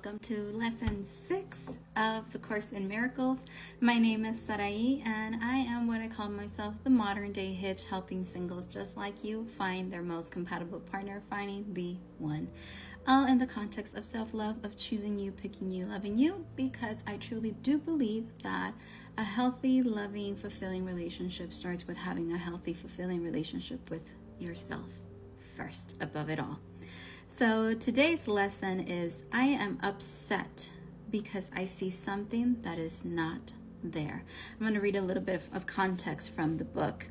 welcome to lesson 6 of the Course in Miracles. My name is Sarai, and I am what I call myself the modern day hitch, helping singles just like you find their most compatible partner, finding the one. All in the context of self-love, of choosing you, picking you, loving you, because I truly do believe that a healthy, loving, fulfilling relationship starts with having a healthy, fulfilling relationship with yourself first, above it all. So today's lesson is I am upset because I see something that is not there. I'm going to read a little bit of context from the book.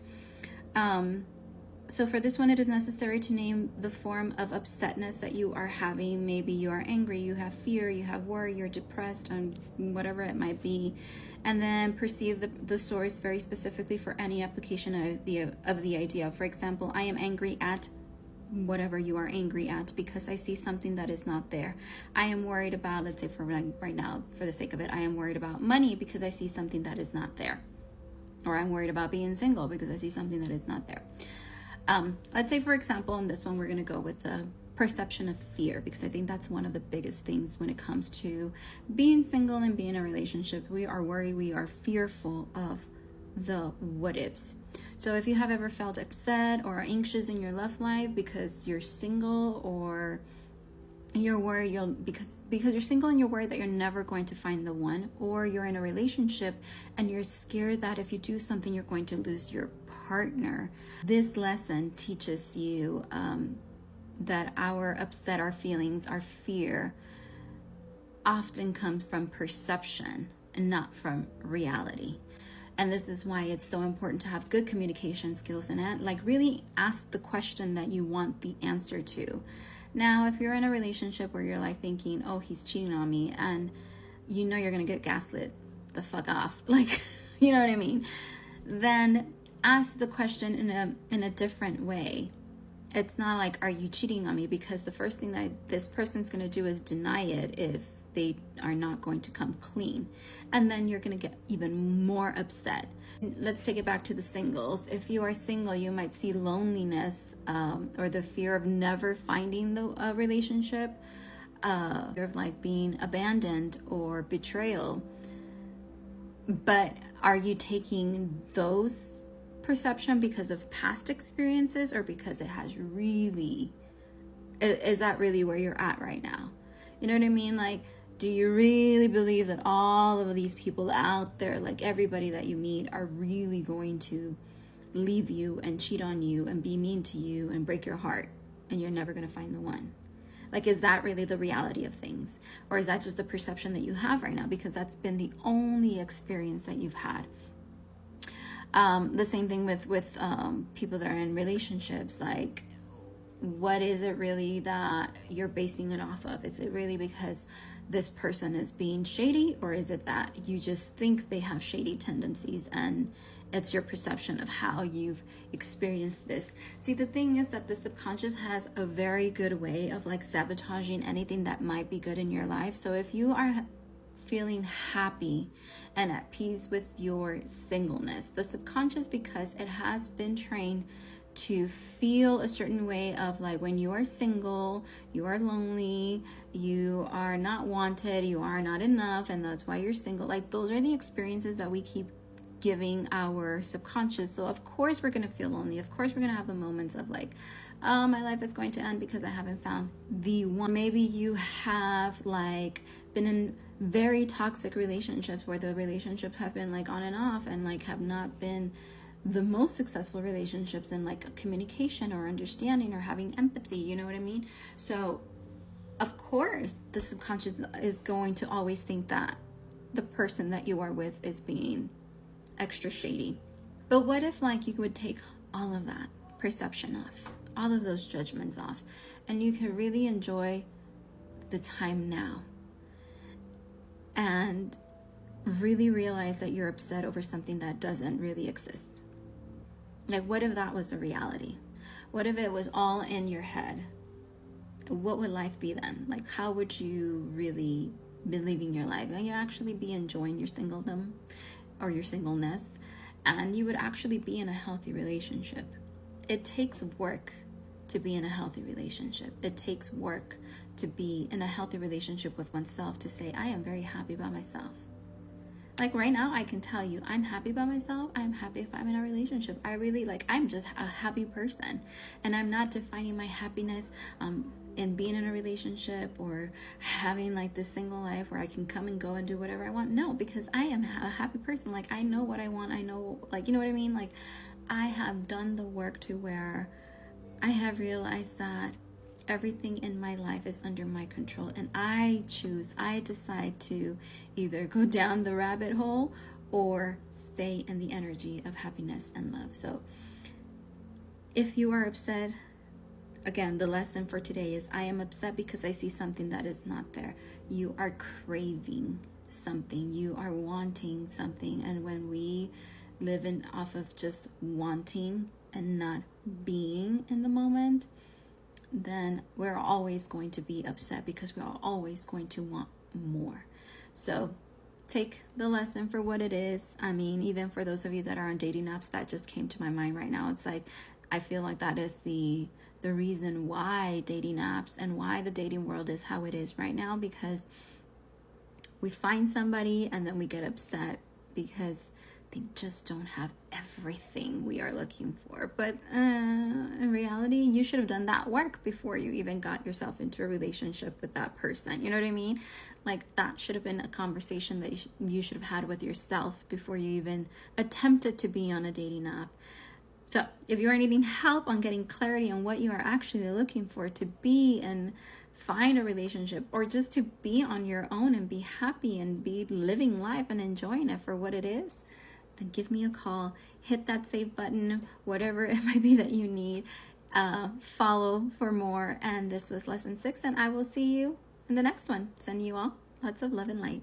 So for this one, it is necessary to name the form of upsetness that you are having. Maybe you are angry, you have fear, you have worry, you're depressed, and whatever it might be. And then perceive the source very specifically for any application of the idea. For example, I am angry at whatever you are angry at because I see something that is not there. I am worried about, let's say for right now, for the sake of it, I am worried about money because I see something that is not there. Or I'm worried about being single because I see something that is not there. Let's say, for example, in this one, we're going to go with the perception of fear, because I think that's one of the biggest things when it comes to being single and being in a relationship. We are worried, we are fearful of the what ifs. So if you have ever felt upset or anxious in your love life because you're single, or you're worried because you're single and you're worried that you're never going to find the one, or you're in a relationship and you're scared that if you do something you're going to lose your partner, this lesson teaches you that our upset, our feelings, our fear often comes from perception and not from reality. And this is why it's so important to have good communication skills and like really ask the question that you want the answer to. Now, if you're in a relationship where you're like thinking, oh, he's cheating on me, and you know you're going to get gaslit the fuck off, like, you know what I mean? Then ask the question in a different way. It's not like, are you cheating on me? Because the first thing that this person's going to do is deny it if they are not going to come clean. And then you're going to get even more upset. Let's take it back to the singles. If you are single, you might see loneliness or the fear of never finding the relationship, fear of like being abandoned or betrayal. But are you taking those perception because of past experiences, or because it has really, is that really where you're at right now? You know what I mean? Like, do you really believe that all of these people out there, like everybody that you meet, are really going to leave you and cheat on you and be mean to you and break your heart, and you're never going to find the one? Like, is that really the reality of things? Or is that just the perception that you have right now because that's been the only experience that you've had? The same thing with people that are in relationships. Like, what is it really that you're basing it off of? Is it really because this person is being shady, or is it that you just think they have shady tendencies and it's your perception of how you've experienced this? See, the thing is that the subconscious has a very good way of like sabotaging anything that might be good in your life. So if you are feeling happy and at peace with your singleness, the subconscious, because it has been trained to feel a certain way of like, when you are single, you are lonely, you are not wanted, you are not enough, and that's why you're single. Like, those are the experiences that we keep giving our subconscious. So of course we're going to feel lonely. Of course we're going to have the moments of like, oh, my life is going to end because I haven't found the one. Maybe you have like been in very toxic relationships where the relationships have been like on and off, and like have not been the most successful relationships in like communication or understanding or having empathy, you know what I mean? So of course the subconscious is going to always think that the person that you are with is being extra shady. But what if like you would take all of that perception off, all of those judgments off, and you can really enjoy the time now and really realize that you're upset over something that doesn't really exist? Like, what if that was a reality? What if it was all in your head? What would life be then? Like, how would you really be living your life? Will you actually be enjoying your singledom or your singleness? And you would actually be in a healthy relationship. It takes work to be in a healthy relationship. It takes work to be in a healthy relationship with oneself, to say, I am very happy about myself. Like right now, I can tell you, I'm happy about myself. I'm happy if I'm in a relationship. I'm just a happy person. And I'm not defining my happiness in being in a relationship or having like this single life where I can come and go and do whatever I want. No, because I am a happy person. Like, I know what I want. I know, like, you know what I mean? Like, I have done the work to where I have realized that everything in my life is under my control, and I decide to either go down the rabbit hole or stay in the energy of happiness and love. So if you are upset, again, the lesson for today is, I am upset because I see something that is not there. You are craving something, you are wanting something, and when we live in off of just wanting and not being in the moment, then we're always going to be upset because we're always going to want more. So take the lesson for what it is. I mean, even for those of you that are on dating apps, that just came to my mind right now. It's like, I feel like that is the reason why dating apps and why the dating world is how it is right now, because we find somebody and then we get upset because they just don't have everything we are looking for. But in reality, you should have done that work before you even got yourself into a relationship with that person. You know what I mean? Like, that should have been a conversation that you should have had with yourself before you even attempted to be on a dating app. So if you are needing help on getting clarity on what you are actually looking for to be and find a relationship, or just to be on your own and be happy and be living life and enjoying it for what it is, then give me a call, hit that save button, whatever it might be that you need. Follow for more. And this was lesson 6, and I will see you in the next one. Sending you all lots of love and light.